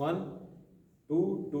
1 2 2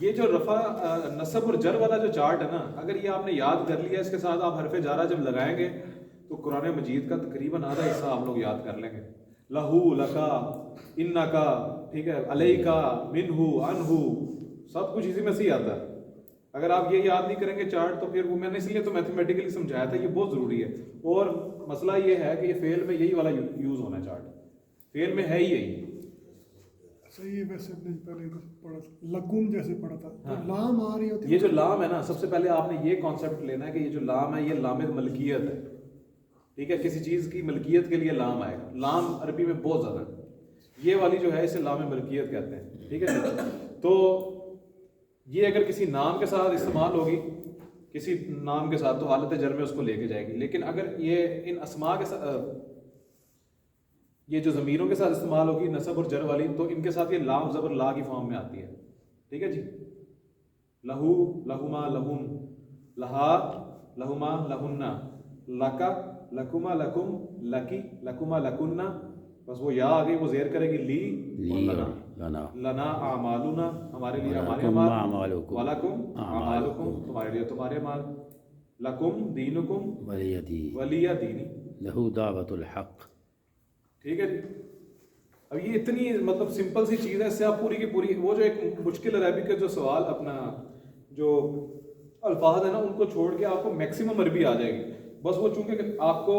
یہ جو رفع نصب اور جر والا جو چارٹ ہے نا، اگر یہ آپ نے یاد کر لیا، اس کے ساتھ آپ حرف جارہ جب لگائیں گے تو قرآن مجید کا تقریباً آدھا حصہ آپ لوگ یاد کر لیں گے. لہو، لکا، انکا، ٹھیک ہے، علیکا، منہو، انہو، سب کچھ اسی میں سے ہی آتا ہے. اگر آپ یہ یاد نہیں کریں گے چارٹ تو پھر وہ میں نے اس لیے تو میتھمیٹیکلی سمجھایا تھا، یہ بہت ضروری ہے. اور مسئلہ یہ ہے کہ یہ فعل میں یہی والا یوز ہونا ہے چارٹ، فعل میں ہے ہی یہی. صحیح ہے. ویسے نہیں پہلے تو پڑھا تھا لکم جیسے پڑھا تھا، تو لام آ رہی ہوتی یہ جو لام ہے نا، سب سے پہلے آپ نے یہ کانسیپٹ لینا ہے کہ یہ جو لام ہے یہ لام ملکیت ہے. ٹھیک ہے، کسی چیز کی ملکیت کے لیے لام آئے گا. لام عربی میں بہت زیادہ ہے. یہ والی جو ہے اسے لام ملکیت کہتے ہیں. ٹھیک ہے، تو یہ اگر کسی نام کے ساتھ استعمال ہوگی، کسی نام کے ساتھ، تو حالت جر میں اس کو لے کے جائے گی. لیکن اگر یہ ان اسماء کے ساتھ، یہ جو ضمیروں کے ساتھ استعمال ہوگی نصب اور جر والی، تو ان کے ساتھ یہ لام زبر لا کی فارم میں آتی ہے. ٹھیک ہے جی. لہو، لہما، لہم، لہا، لہما، لہنہ، لکا، لکما، لکم، لکی، لکما، لکنہ. بس وہ یا آ گئی، وہ زیر کرے گی لی اور لنا. لنا لنا اعمالنا، ہمارے لیے ہمارے ولکم اعمال. اعمالکم ولکم اعمالکم، تمہارے لیے تمہارے اعمال. لکم دینکم ولی دین ولی دینی. لہو دعوت الحق. ٹھیک ہے جی. اب یہ اتنی مطلب سمپل سی چیز ہے، اس سے آپ پوری کی پوری وہ جو ایک مشکل عربی کا جو سوال اپنا جو الفاظ ہیں نا ان کو چھوڑ کے آپ کو میکسیمم عربی آ جائے گی. بس وہ چونکہ آپ کو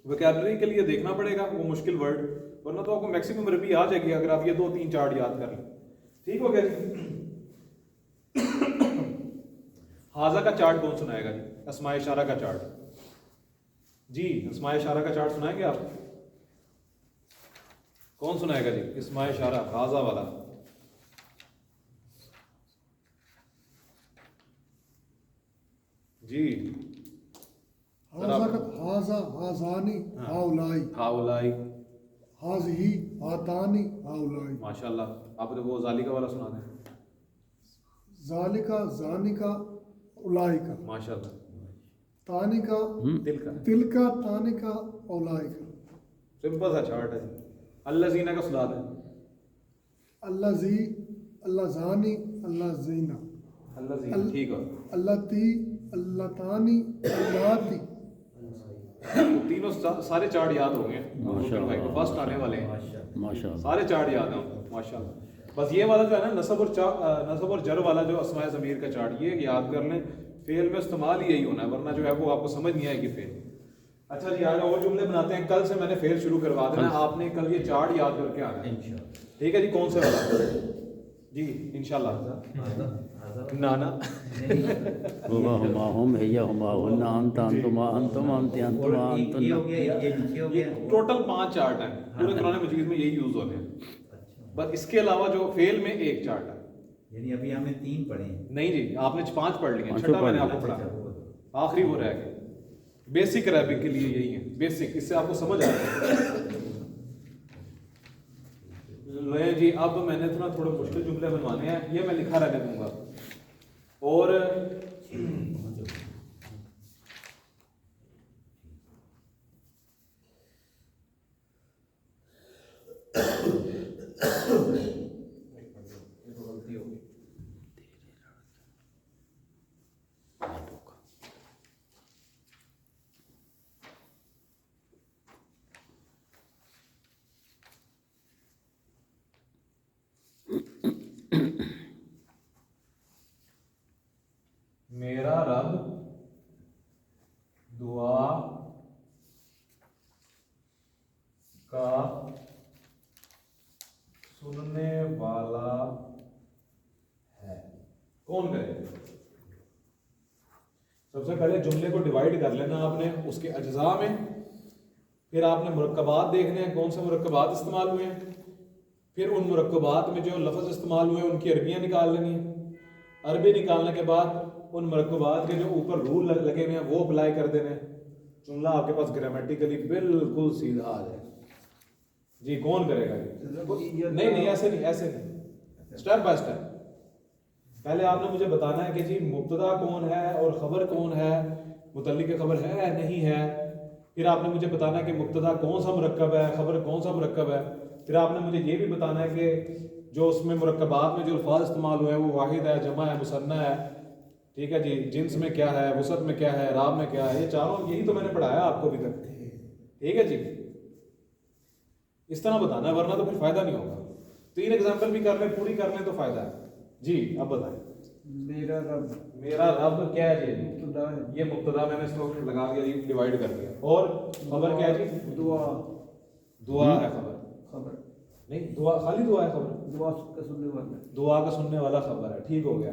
ویکیبلری کے لیے دیکھنا پڑے گا وہ مشکل ورڈ، ورنہ تو آپ کو میکسیمم عربی آ جائے گی اگر آپ یہ 2-3 چارٹ یاد کر لیں. ٹھیک ہو گیا جی. حاضہ کا چارٹ کون سنائے گا جی؟ اسماء اشارہ کا چارٹ. جی اسماء اشارہ کا چارٹ سنائیں گے آپ؟ کون سنائے گا جی اسماء اشارہ حاضہ والا؟ جی حاضہ، حاضانی، ہاؤلائی، ہاؤلائی، حاضہی، ہاتانی، ہاؤلائی. ماشاء اللہ. آپ نے وہ ذالکہ والا سنا دیں. ذالکا، ذانکا، اولائکا. ماشاء اللہ. تانکا، دل کا تلکا، تانکا، اولائکا. سمپل سا چارٹ ہے. اللہ زینہ کا سنا دیں. اللہ زی، اللہ زانی، اللہ زینہ. اللہ زینہ ٹھیک ہے. اللہ تی، اللہ تانی، اللہ تی. تینوں سارے چارٹ یاد ہوں گے بھائی کو، فرسٹ آنے والے ہیں. ماشاء اللہ. سارے چارٹ یاد ہیں ماشاء اللہ. بس یہ والا جو ہے نا نصب اور جر والا جو اسماء ضمیر کا چارٹ، یہ یاد کر لیں. فعل میں استعمال ہی یہی ہونا ہے، ورنہ جو ہے وہ آپ کو سمجھ نہیں آئے گی فعل. اچھا جی آگے اور جملے بناتے ہیں. کل سے میں نے فعل شروع کروا دینا ہے، آپ نے کل یہ چارٹ یاد کر کے آنا ہے. ٹھیک ہے جی. کون سے والا؟ جی انشاءاللہ. نانا ہوا ہما ہم ہیا ہما ہن انت انتما انتما انت انتما یہ ہو انتن. گیا، یہ نیچے ہو گیا. ٹوٹل 5 چارٹ ہیں پورے قرآن مجید میں، یہی یوز ہوتے ہیں. بس اس کے علاوہ جو فعل میں 1 چارٹ ہے. یعنی ابھی ہم نے 3 پڑھے ہیں. نہیں جی آپ نے 5 پڑھ لیے، پانچوں 6 میں نے آپ کو پڑھ پڑھا، آخری وہ رہ گیا. بیسک عربک کے لیے یہی ہے بیسک، اس سے آپ کو سمجھ آ جائے. لیں جی اب میں نے تھوڑے مشکل جملے بنوانے ہیں، یہ میں لکھا رہنے دوں گا. اور میرا رب دعا کا سننے والا ہے. کون کرے؟ سب سے پہلے جملے کو ڈیوائیڈ کر لینا آپ نے اس کے اجزاء میں، پھر آپ نے مرکبات دیکھنے ہیں کون سے مرکبات استعمال ہوئے ہیں، پھر ان مرکبات میں جو لفظ استعمال ہوئے ہیں ان کی عربیاں نکال لینی ہیں. عربی نکالنے کے بعد ان مرکبات کے جو اوپر رول لگے ہوئے ہیں وہ اپلائی کر دینے. جملہ آپ کے پاس گرامیٹیکلی بالکل سیدھا آ جائے. جی کون کرے گا یہ؟ نہیں ایسے نہیں، ایسے نہیں، اسٹیپ بائی اسٹیپ. پہلے آپ نے مجھے بتانا ہے کہ جی مبتدا کون ہے اور خبر کون ہے، متعلق خبر ہے نہیں ہے. پھر آپ نے مجھے بتانا ہے کہ مبتدا کون سا مرکب ہے، خبر کون سا مرکب ہے. پھر آپ نے مجھے یہ بھی بتانا ہے کہ جو اس میں مرکبات میں جو الفاظ استعمال ہوئے ہیں وہ واحد ہے، جمع ہے، مثنیٰ ہے، ٹھیک ہے جی، جنس میں کیا ہے، وسعت میں کیا ہے، اعراب میں کیا ہے، یہ چاروں یہی تو میں نے پڑھایا آپ کو ابھی تک، ٹھیک ہے جی. اس طرح بتانا ہے ورنہ تو پھر فائدہ نہیں ہوگا. 3 ایگزامپل بھی کر لیں، پوری کر لیں تو فائدہ ہے. جی اب بتائیں. میرا رب میرا رب کیا ہے جی؟ مبتدا ہے. یہ مبتدا میں نے اس کو لگا دیا، یہ ڈیوائڈ کر دیا. اور خبر کیا ہے جی؟ دعا. دعا ہے خبر. خبر نہیں دعا خالی دعا ہے خبر. دعا کا سننے والا. دعا کا سننے والا خبر ہے. ٹھیک ہو گیا.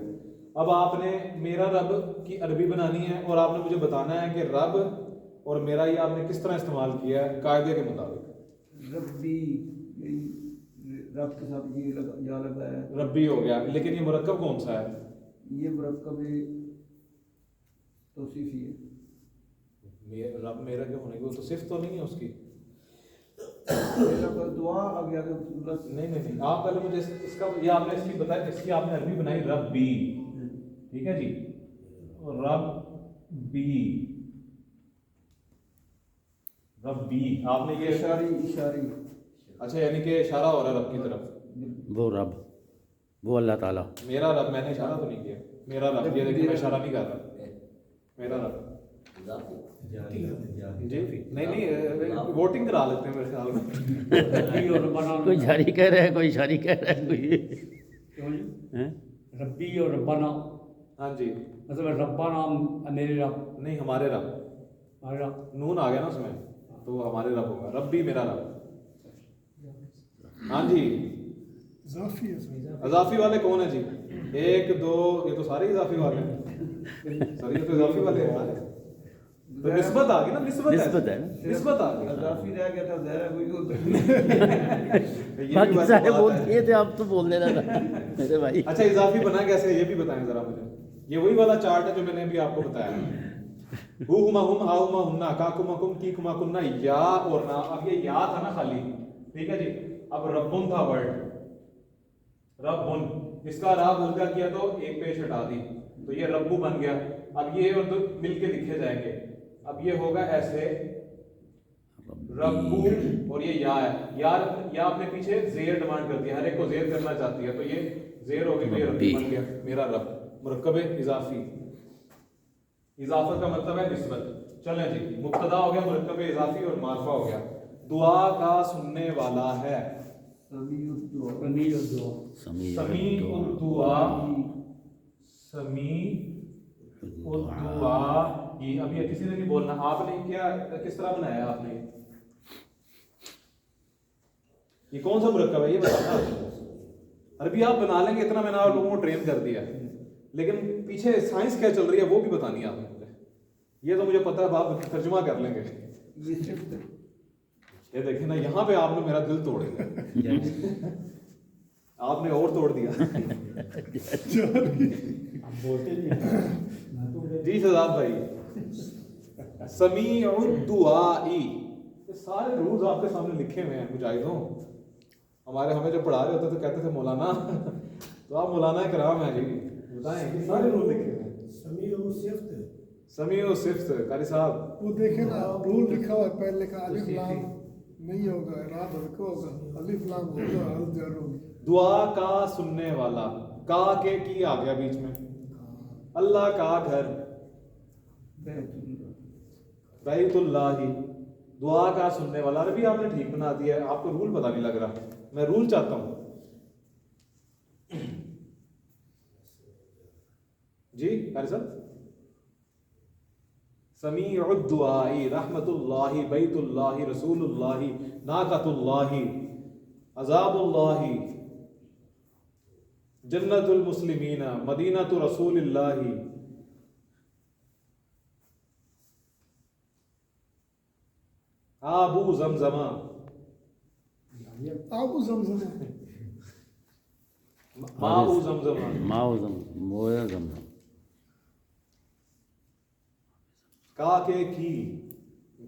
اب آپ نے میرا رب کی عربی بنانی ہے اور آپ نے مجھے بتانا ہے کہ رب اور میرا یہ آپ نے کس طرح استعمال کیا ہے قاعدے کے مطابق. ربی رب کے ساتھ یہ یا لگا ہے. ربی ہو گیا، لیکن یہ مرکب کون سا ہے؟ یہ مرکب توصیفی ہے. رب میرا کیا ہونے کی، وہ تو صرف تو نہیں ہے اس کی. میرا پر دعا آ گیا کہ بس. نہیں آپ پہلے مجھے اس کا یہ آپ نے اس کی بتایا، اس کی آپ نے عربی بنائی ربی، ٹھیک ہے جی. ربی آپ نے یہ اشاری. اچھا یعنی کہ اشارہ ہو رہا ہے رب کی طرف. وہ رب، وہ اللہ تعالیٰ. میرا رب میں نے اشارہ تو نہیں کیا. میرا رب یہ دیکھیں میں اشارہ نہیں کر رہا. میرا رب جی نہیں ووٹنگ کرا لیتے ہیں میرے خیال میں. کوئی جاری کہہ رہا ہے، کوئی اشاری کہہ رہا ہے، کوئی ہیں؟ ربی اور ربانہ، ہاں جی. مطلب ربانہ میرے رب، نہیں ہمارے رب، ہمارے رب. نون آ گیا نا اس میں تو وہ ہمارے رب ہوگا. ربی میرا رب. ہاں جی. اضافی ہے. اضافی والے کون ہیں جی؟ 1 2 یہ تو سارے اضافی والے ہیں. سر یہ تو اضافی والے ہیں سارے. تو نسبت آ گئی نا، نسبت ہے. نسبت آ گئی. اضافی رہ گیا تھا زہرا کوئی ہوتا. یہ بھی باقی بات سارے ہے. بول دیے تھے، آپ تو بول دینا تھا میرے بھائی. اچھا اضافی بنا کیسے یہ بھی بتائیں ذرا مجھے. یہ وہی والا چارٹ ہے جو میں نے ابھی آپ کو بتایا. ہو ہما ہم ہا ہما ہننا کا کما کم کی کما کننا یا اور نا. اب یہ یا تھا نا خالی، ٹھیک ہے جی. اب ربن تھا ورڈ، ربن، اس کا راب الگا کیا تو ایک پیش ہٹا دی تو یہ ربو بن گیا. اب یہ اور دو مل کے لکھے جائیں گے. اب یہ ہوگا ایسے ربو اور یہ یا ہے. یا آپ نے پیچھے زیر ڈیمانڈ کر دیا، ہر ایک کو زیر کرنا چاہتی ہے تو یہ زیر ہو گئی تو یہ ربی بن گیا میرا رب. مرکب اضافی، اضافت کا مطلب ہے نسبت. چلیں جی مبتدا ہو گیا مرکب اضافی اور معرفہ ہو گیا. دعا کا سننے والا ہے. سمیع الدعا. سمیع الدعا. سمیع الدعا. اب یہ کسی نے نہیں بولنا. آپ نے کیا کس طرح بنایا آپ نے؟ یہ کون سا مرکب ہے یہ بتانا. عربی آپ بنا لیں گے اتنا میں نے آپ لوگوں کو ٹرین کر دیا، لیکن پیچھے سائنس کیا چل رہی ہے وہ بھی بتانی ہے آپ نے مجھے. یہ تو مجھے پتا ہے آپ ترجمہ کر لیں گے. یہ صفت ہے. یہ دیکھیں نا یہاں پہ آپ نے میرا دل توڑ دیا. آپ نے اور توڑ دیا. جی شہزاد بھائی. سمیع الدعائی، یہ سارے رولز آپ کے سامنے لکھے ہوئے ہیں مجاہدوں. ہمیں جو پڑھا رہے ہوتے تو کہتے تھے مولانا، تو آپ مولانا کرام ہیں جی. بتائیں یہ سارے رول لکھے ہوئے ہیں. سمیع و صفت. سمیع و صفت. قاری صاحب وہ دیکھیں نا رول لکھا ہوا ہے، پہلے کا الف لام نہیں ہوگا، رات ہلکا ہوگا، الف لام ہوگا، الف جر ہوگی. دعا کا سننے والا، کا کے کی آ گیا بیچ میں. اللہ کا گھر، بیت اللہ. دعا کا سننے والا. عربی آپ نے ٹھیک بنا دیا ہے، آپ کو رول پتہ نہیں لگ رہا. میں رول چاہتا ہوں جی قاری صاحب. سمیع الدعائی، رحمت اللہ، بیت اللہ، رسول اللہ، ناقۃ اللہ، عذاب اللہ، جنت المسلمین، مدینۃ رسول اللہ. آبو زمزم، آبو زمزم، ماء زمزم، مویا زمزم. کا کے کی،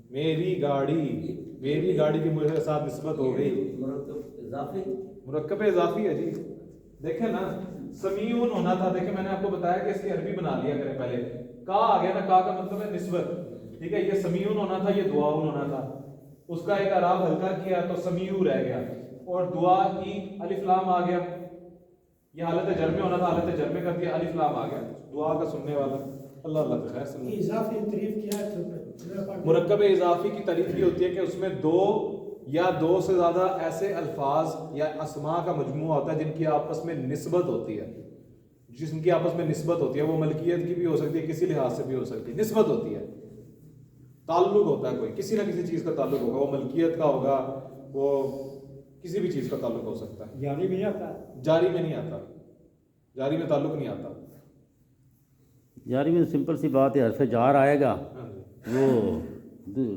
میری گاڑی. میری گاڑی کی مجھے ساتھ نسبت ہو گئی. مرکب اضافی. مرکب اضافی ہے جی. دیکھیں نا سمیعون ہونا تھا. دیکھیں میں نے آپ کو بتایا کہ اس کی عربی بنا لیا کریں پہلے. کا آ گیا نا، کا کا مطلب ہے نسبت. ٹھیک ہے، یہ سمیعون ہونا تھا، یہ دعاؤن ہونا تھا. اس کا ایک اعراب ہلکا کیا تو سمیع رہ گیا. اور دعا ای الف لام آ گیا، یہ حالت جر میں ہونا تھا، حالت جر میں کر دیا، الف لام آ گیا، دعا کا سننے والا۔ اللہ اللہ کا خیر سن۔ اضافی تعریف کیا ہے مرکب اضافی کی تعریف یہ ہوتی ہے کہ اس میں دو یا دو سے زیادہ ایسے الفاظ یا اسماء کا مجموعہ ہوتا ہے جن کی آپس میں نسبت ہوتی ہے، جن کی آپس میں نسبت ہوتی ہے، وہ ملکیت کی بھی ہو سکتی ہے، کسی لحاظ سے بھی ہو سکتی ہے، نسبت ہوتی ہے، تعلق ہوتا ہے، کوئی کسی نہ کسی چیز کا تعلق ہوگا، وہ ملکیت کا ہوگا، وہ کسی بھی چیز کا تعلق ہو سکتا ہے۔ جاری بھی آتا ہے، جاری میں نہیں آتا، جاری میں تعلق نہیں آتا۔ جاری میں سمپل سی بات ہے، حرف جار آئے گا ہاں جی، وہ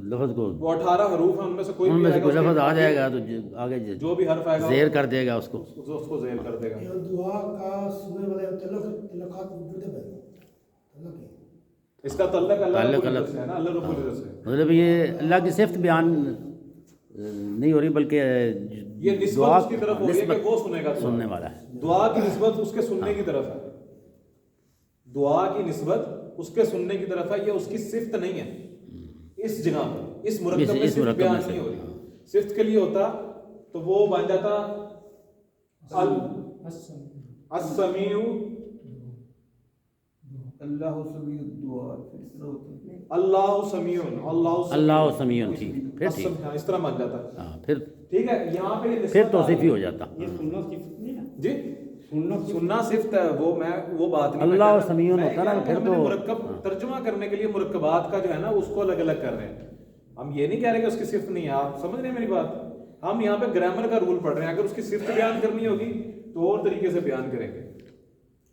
لفظ کو، وہ 18 حروف ہیں، ان میں سے کوئی ان بھی میں سے آئے گا، کوئی اس کے لفظ آ جائے گا تو آگے جو بھی حرف آئے گا زیر کر دے گا اس کو۔ اس کو زیر کر دے گا۔ یہ دعا کا سننے والے تعلقات موجود ہے، تعلق ہے اس کا تعلق اللہ تعلق رب اللہ العزت سے ہے نا، اللہ رب العزت سے۔ مطلب یہ اللہ کی صفت بیان نہیں ہو رہی، بلکہ یہ نسبت دعا اس کی طرف ہو رہی ہے کہ وہ سنے گا، سننے والا ہے۔ دعا کی نسبت اس کے سننے کی طرف ہے، دعا کی نسبت اس کے سننے کی طرف ہے، یہ اس کی صفت نہیں ہے۔ اس جگہ پر اس مرکب میں اس صفت مرکب بیان میں سے نہیں ہو رہی، صفت کے لیے ہوتا تو وہ بن جاتا السمیع، اللہ سمیع الدعاء، پھر اس طرح ہوتا ہے اللہ سمیع، اللہ سمیع، ٹھیک، پھر ٹھیک، ہاں، اس طرح بن جاتا۔ ہاں پھر ٹھیک ہے، یہاں پہ یہ نسبت پھر توصیفی ہو جاتا۔ یہ سننا صفت نہیں ہے، جی سننا سننا صفت ہے، وہ بات نہیں، اللہ میں سمیع میں ہوتا نا، کہہ رہا ہوں کہ پھر ہم تو- نے مرکب ترجمہ کرنے کے لیے مرکبات کا جو ہے نا اس کو الگ الگ کر رہے ہیں، ہم یہ نہیں کہہ رہے کہ اس کی صفت نہیں ہے، آپ سمجھ رہے ہیں میری بات؟ ہم یہاں پہ گرامر کا رول پڑھ رہے ہیں، اگر اس کی صفت بیان کرنی ہوگی تو اور طریقے سے بیان کریں گے،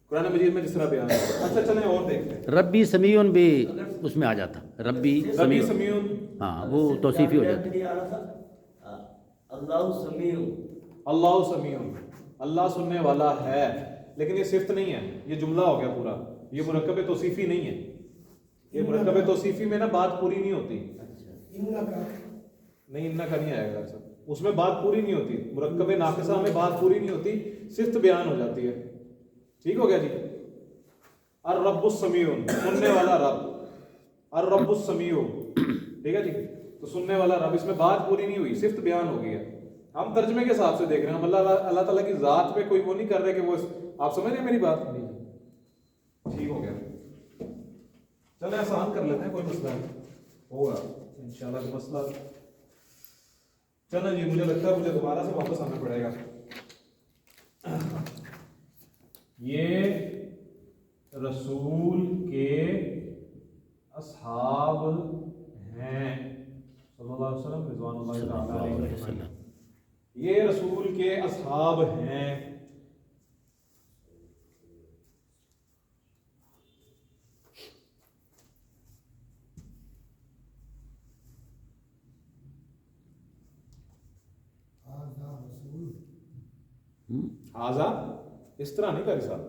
قرآن مجید میں جس طرح بیان ہے۔ اچھا چلیں اور دیکھتے ہیں، ربی سمیع بھی اس میں آ جاتا، ربی ربی سمیع، سمیع، ہاں وہ توصیفی ہو جاتا۔ نہیں آ رہا تھا اللہ سمیع، اللہ سمیع، اللہ سننے والا ہے، لیکن یہ صفت نہیں ہے، یہ جملہ ہو گیا پورا، یہ مرکب توصیفی نہیں ہے، یہ مرکب توصیفی میں نا بات پوری نہیں ہوتی، ان کا نہیں ان کا نہیں آئے گا سر، اس میں بات پوری نہیں ہوتی، مرکب ناقصہ میں بات پوری نہیں ہوتی، صفت بیان ہو جاتی ہے۔ ٹھیک ہو گیا جی؟ الرب السمیع، سننے والا رب، الرب السمیع، ٹھیک ہے جی؟ تو سننے والا رب، اس میں بات پوری نہیں ہوئی، صفت بیان ہو گئی ہے۔ ہم ترجمے کے حساب سے دیکھ رہے ہیں، ہم اللہ تعالیٰ کی ذات پہ کوئی وہ نہیں کر رہے کہ وہ، آپ سمجھ رہے ہیں میری بات؟ ٹھیک ہو گیا، چلیں آسان کر لیتے ہیں، کوئی مسئلہ نہیں ہوگا انشاءاللہ کا مسئلہ۔ چلیں جی، مجھے لگتا ہے مجھے دوبارہ سے واپس آنا پڑے گا۔ یہ رسول کے اصحاب ہیں صلی اللہ علیہ وسلم، رضوان اللہ تعالیٰ علیہ وسلم، یہ رسول کے اصحاب ہیں۔ حاضہ اس طرح نہیں کری صاحب،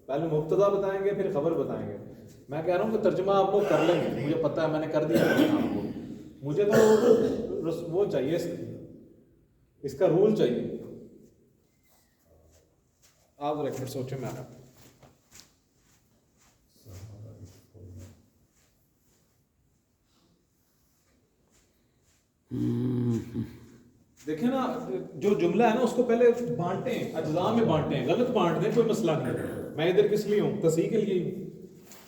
پہلے مبتدا بتائیں گے پھر خبر بتائیں گے۔ میں کہہ رہا ہوں کہ ترجمہ آپ لوگ کر لیں گے، مجھے پتہ ہے، میں نے کر دیا آپ کو، مجھے تو وہ چاہیے، اس کا رول چاہیے۔ آپ ایک منٹ سوچیں، میں دیکھیں نا، جو جملہ ہے نا اس کو پہلے بانٹیں، اجزاء میں بانٹیں، غلط بانٹ دیں، کوئی مسئلہ نہیں، میں ادھر کس لیے ہوں، تصحیح کے لیے ہوں،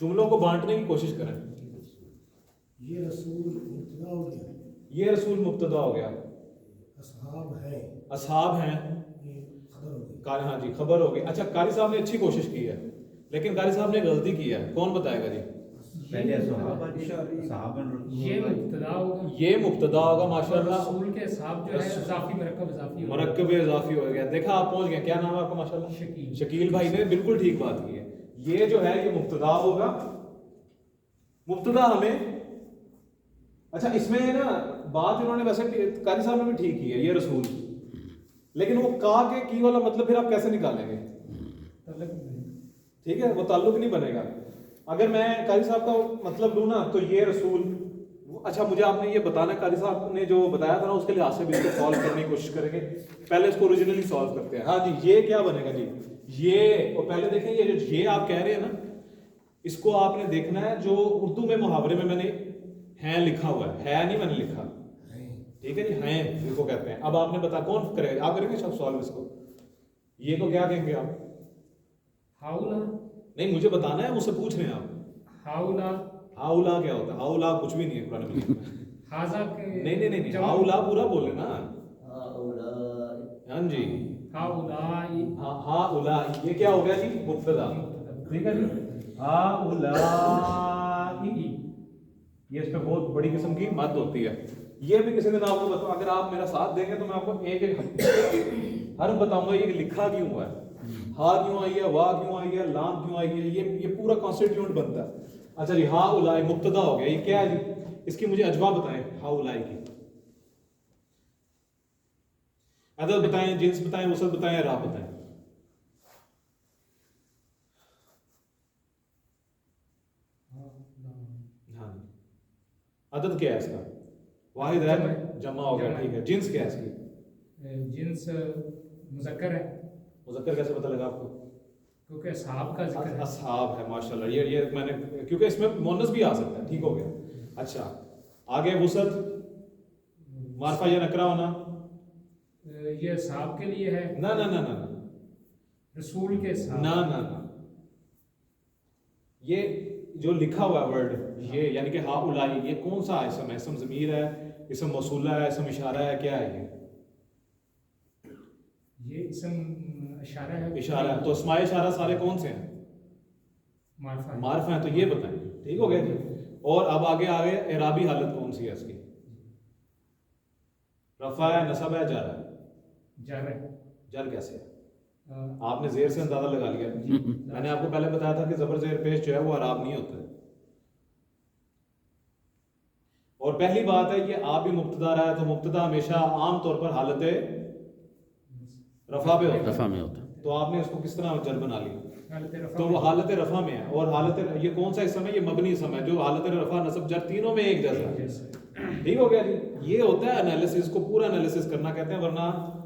جملوں کو بانٹنے کی کوشش کریں۔ یہ رسول مبتدا ہو گیا، یہ رسول مبتدا ہو گیا، اصحاب ہے، اصحاب ہیں، یہ خبر ہو گئی۔ ہاں جی خبر ہو گئی۔ اچھا قاری صاحب نے اچھی کوشش کی ہے، لیکن قاری صاحب نے غلطی کی ہے، کون بتائے گا جی؟ پہلے صحابہ، یہ مبتدا ہوگا، یہ مبتدا ہوگا، ماشاءاللہ، رسول کے صاحب جو ہے اضافی مرکب اضافی ہوگا، مرکب اضافی ہو گیا۔ دیکھا آپ پہنچ گئے، کیا نام ہے آپ کا؟ ماشاءاللہ شکیل۔ شکیل بھائی نے بالکل ٹھیک بات کی ہے، یہ جو ہے یہ مبتدا ہوگا، مبتدا ہمیں، اچھا اس میں نا بات انہوں نے ویسے قاری صاحب نے بھی ٹھیک کی ہے، یہ رسول، لیکن وہ کا کے کی والا مطلب پھر آپ کیسے نکالیں گے؟ ٹھیک ہے، وہ تعلق نہیں بنے گا۔ اگر میں قاری صاحب کا مطلب لوں نا تو یہ رسول، اچھا مجھے آپ نے یہ بتانا، قاری صاحب نے جو بتایا تھا نا اس کے لحاظ سے بھی اس کو سالو کرنے کی کوشش کریں گے، پہلے اس کو اوریجنلی سالو کرتے ہیں۔ ہاں جی، یہ کیا بنے گا جی؟ یہ، اور پہلے دیکھیں یہ جو یہ آپ کہہ رہے ہیں نا، اس کو آپ نے دیکھنا ہے، جو اردو میں محاورے میں نے ہیں لکھا ہوا ہے نہیں میں نے لکھا، ٹھیک ہے جی، ہیں جس کو کہتے ہیں. اب آپ نے بتا کون کرے گا؟ آپ کریں گے سالو اس کو. یہ کو کیا کہیں گے آپ؟ ہاؤلا نہیں مجھے بتانا ہے، مجھ سے پوچھ رہے ہیں آپ. ہاؤلا ہاؤلا کیا ہوتا ہے؟ ہاؤلا کچھ بھی نہیں ہے قرآن مجید میں. ہاضا کے نہیں ہاؤلا پورا بولے نا. ہاں جی ہاؤلائی ہاں اولا، یہ کیا ہو گیا جی؟ مبتدا. ٹھیک ہے جی، ہاؤلائی یہ اس پہ بہت بڑی قسم کی مد ہوتی ہے. یہ بھی کسی دن آپ کو بتاؤں، اگر آپ میرا ساتھ دیں گے تو میں آپ کو ایک ایک حرف بتاؤں گا یہ لکھا کیوں ہوا ہے، ہا کیوں آئی ہے، وا کیوں آئی ہے، لام کیوں آئی ہے. یہ پورا کانسٹیٹیوٹ بنتا ہے. اچھا جی، ہا اولائی مبتدا ہو گیا. یہ کیا ہے جی؟ اس کی مجھے اجوا بتائیں. ہا اولائی کی عدد بتائیں، جنس بتائیں، وسط بتائیں، اعراب بتائیں. ہاں عدد کیا ہے اس کا؟ واحد ہے، جمع ہو گیا. ٹھیک ہے. جنس کیا ہے اس کی؟ جنس مذکر ہے. مذکر کیسے پتہ لگا آپ کو؟ کیونکہ اصحاب کا ذکر ہے. اصحاب ہے، ماشاءاللہ. یہ میں نے کیونکہ اس میں مؤنث بھی آ سکتا ہے. ٹھیک ہو گیا. اچھا آگے وسط معرفہ یا نکرہ ہونا؟ یہ اصحاب کے لیے ہے. نہ نہ نہ نہ رسول کے اصحاب. نہ نہ نہ، یہ جو لکھا ہوا ہے ورڈ یہ یعنی کہ ہا اولائی، یہ کون سا اسم ہے؟ اسم ضمیر ہے، اسم موصولہ ہے، اسم اشارہ ہے، کیا ہے یہ اسم اشارہ ہے. اشارہ ہے. تو اسماء اشارہ سارے کون سے ہیں؟ معرفہ. معرفہ ہیں. تو یہ بتائیں. ٹھیک ہو گیا جی. اور اب آگے اعرابی حالت کون سی ہے اس کی؟ رفع ہے، نصب ہے، جر ہے؟ جر ہے. جر کیسے ہے؟ آپ نے زیر سے اندازہ لگا لیا. میں نے آپ کو پہلے بتایا تھا کہ زبر زیر پیش جو ہے وہ اعراب نہیں ہوتا ہے. اور پہلی بات ہے یہ آپ بھی مبتدا رہا ہے تو مبتدا ہمیشہ عام طور پر حالت رفع پہ ہوتا ہے. رفع میں ہوتا ہے. تو آپ نے اس کو کس طرح جر بنا لیا؟ حالت رفع تو وہ حالت رفع میں ہے. اور حالت یہ کون سا اسم ہے؟ یہ مبنی اسم ہے جو حالت رفع نصب جر تینوں میں ایک جیسا ہے. ٹھیک ہو گیا جی. یہ ہوتا ہے انالیسس، کو پورا انالیسس کرنا کہتے ہیں ورنہ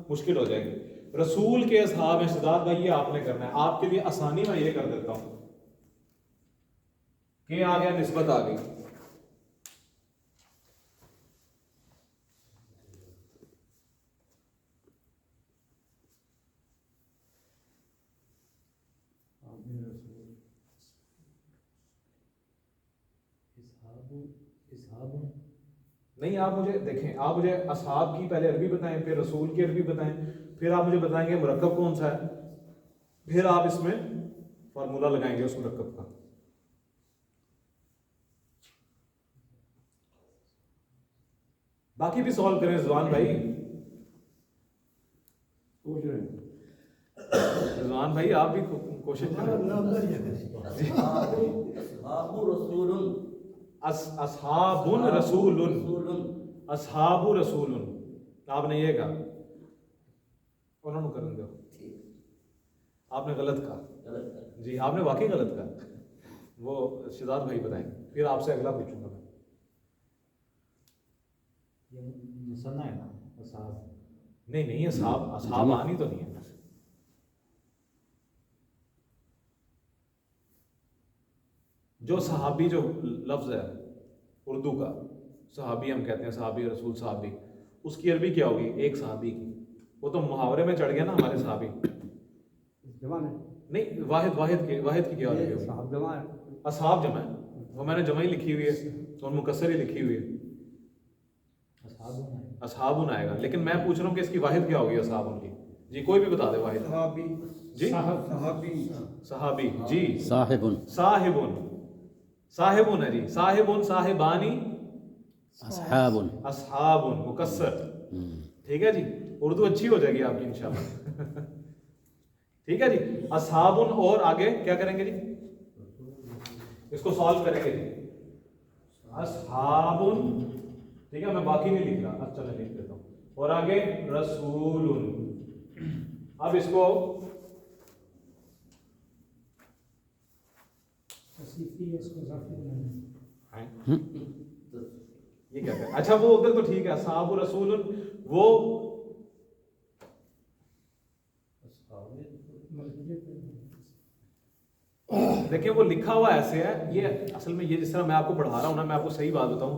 مشکل ہو جائے گی. رسول کے اصحاب ہیں شہزاد بھائی، یہ آپ نے کرنا ہے. آپ کے لیے آسانی میں یہ کر دیتا ہوں کہ آ گیا نسبت آ گئی. نہیں آپ مجھے دیکھیں، آپ مجھے اصحاب کی پہلے عربی بتائیں، پھر رسول کی عربی بتائیں، پھر آپ مجھے بتائیں گے مرکب کون سا ہے، پھر آپ اس میں فارمولہ لگائیں گے اس مرکب کا. باقی بھی سوالو کریں رضوان بھائی. پوچھ رہے ہیں رضوان بھائی، آپ بھی کوشش ہمارا کریں. نام دریا کریں. اصحاب رسول اصحاب رسول، اصحاب رسول. آپ نے یہ کہا، انہوں نے کرن دو. آپ نے غلط کہا جی، آپ نے واقعی غلط کہا. وہ شہزاد بھائی بتائیں، پھر آپ سے اگلا پوچھوں گا میں. مسنہ ہے نا اصحاب؟ نہیں اصحاب آنی تو نہیں ہے. جو صحابی جو لفظ ہے اردو کا، صحابی ہم کہتے ہیں، صحابی رسول صحابی، اس کی عربی کیا ہوگی؟ ایک صحابی کی. وہ تو محاورے میں چڑھ گیا نا ہمارے صحابی. جمع ہے. نہیں واحد کی کیا ہوگی؟ صاحب جمع ہے. اصحاب جمع ہے، وہ میں نے جمع ہی لکھی ہوئی ہے اور مکسر ہی لکھی ہوئی ہے. اصحابن آئے گا. لیکن میں پوچھ رہا ہوں کہ اس کی واحد کیا ہوگی اصحابن کی؟ جی کوئی بھی بتا دے واحد. صحابی. جی صحابی. جی صاحبن ہے جی. صاحبن، صاحبانی، اصحاب. اصحاب مکسر. ٹھیک ہے جی، اردو اچھی ہو جائے گی آپ کی انشاءاللہ. ٹھیک ہے جی. اصحابن اور آگے کیا کریں گے جی؟ اس کو سالو کریں گے جی. اصحابن. ٹھیک ہے، میں باقی نہیں لکھ رہا. اچھا میں لکھ دیتا ہوں. اور آگے رسول. اب اس کو تصریفی ہے، اس کو اضافی بنانا ہے. یہ کیا کریں؟ اچھا وہ ادھر تو ٹھیک ہے، اصحاب رسول. وہ دیکھیں وہ لکھا ہوا ایسے ہے. یہ اصل میں یہ جس طرح میں آپ کو پڑھا رہا ہوں نا، میں آپ کو صحیح بات بتاؤں،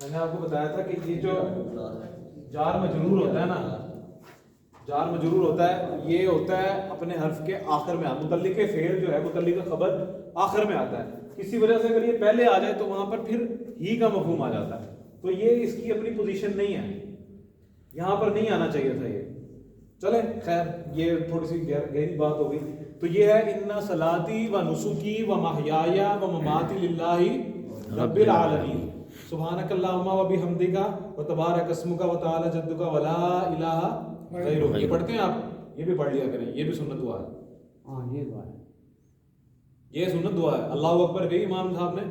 میں نے آپ کو بتایا تھا کہ یہ جو جار مجرور ہوتا ہے نا، جار مجرور ہوتا ہے، یہ ہوتا ہے اپنے حرف کے آخر میں، متعلق فعل جو ہے، متعلق خبر آخر میں آتا ہے. کسی وجہ سے اگر یہ پہلے آ جائے تو وہاں پر پھر ہی کا مفہوم آ جاتا ہے. تو یہ اس کی اپنی پوزیشن نہیں ہے، یہاں پر نہیں آنا چاہیے تھا یہ. چلیں خیر، یہ تھوڑی سی گہری بات ہو گئی. تو یہ ہے ان صلاتی و نسکی و محیای و مماتی للہ رب العالمین سبحانک اللہم و بحمدک و تبارک اسمک و تعالی جدک و لا الہ غیرک. یہ پڑھتے ہیں آپ، یہ بھی پڑھ لیا کریں، یہ بھی سنت دعا ہے. ہاں یہ دعا ہے. یہ سنت دعا ہے. اللہ اکبر گئی امام صاحب نے